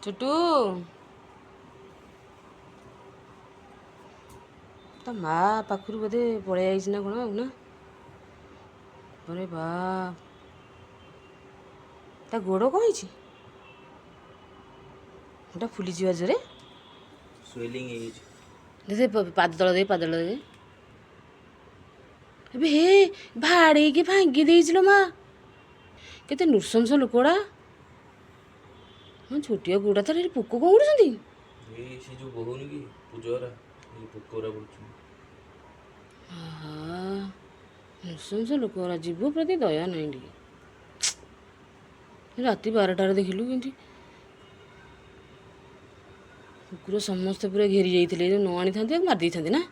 ଛୁଟୁ ତା ମା ପାଖରୁ ବୋଧେ ପଳେଇ ଆଇଛି ନା କ'ଣ ଆଉ ନା। ଆରେ ବାପ ତା ଗୋଡ଼ କ'ଣ ହେଇଛି? ଗୋଟା ଫୁଲିଯିବା ଜୋରେ ସ୍ୱେଲିଂ ହେଇଯାଇଛି। ଦେ ପାଦ ତଳ ଦେ ପାଦ ତଳ ଦେ। ଏବେ ହେ ଭାଡ଼େଇକି ଭାଙ୍ଗି ଦେଇছিল ମା। କେତେ ନୃଶଂସ ଲୋକଟା। ହଁ ଛୋଟିଆ ଗୋଡ଼ା ତାର ଏଠି ପୋକ କ'ଣ ଉଡ଼ୁଛନ୍ତି? ଏଇ ସେ ଯେଉଁ ବହୁନି କି ପୂଜରା ଏଇ ପୋକରା ବୁଲୁଛନ୍ତି। ଆହା ନୃଶଂସ ଲୋକରା ଜୀବ ପ୍ରତି ଦୟା ନାହିଁ ଟିକେ। ରାତି 12ଟାରେ ଦେଖିଲୁ କେମିତି କୁକୁର ସମସ୍ତେ ପୁରା ଘେରି ଯାଇଥିଲେ। ନ ଆଣିଥାନ୍ତି ଆଉ ମାରି ଦେଇଥାନ୍ତି ନା।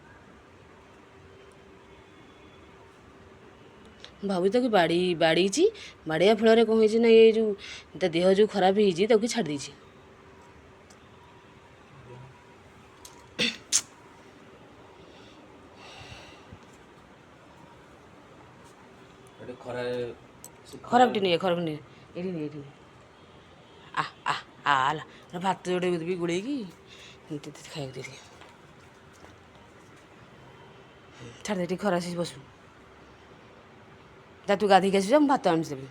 ଭାବୁଛି ତାକୁ ବାଡ଼େଇଛି। ବାଡ଼େଇବା ଫଳରେ କ'ଣ ହେଇଛି ନା ଏ ଯେଉଁ ତା ଦେହ ଯେଉଁ ଖରାପ ହେଇଛି ତାକୁ ଛାଡ଼ି ଦେଇଛି। ଖରାପଟି ନିଏ ଖରାପ ନିଏ ଏଇଠି ନିଏ ଏଇଠି ଆଲା ଭାତ ଯୋଡ଼େ ଦେବି ଗୋଳେଇକି ଖାଇବାକୁ ଦେଇଦିଏ। ଛାଡ଼ି ଦେ ଟିକେ ଖରା ଆସିଛି ବସୁ। ଯା ତୁ ଗାଧୋଇକି ଆସିବୁ ମୁଁ ଭାତ ଆଣିଛି ଦେବି।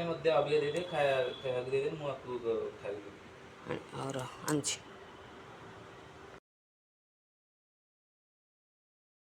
ମୋତେ ଅବିକା ଦେଇଦେ ଖାଇବାକୁ ଦେଇଦେ ମୁଁ ଆକୁ ଖାଇବି। ରହ ଆଣୁଛି।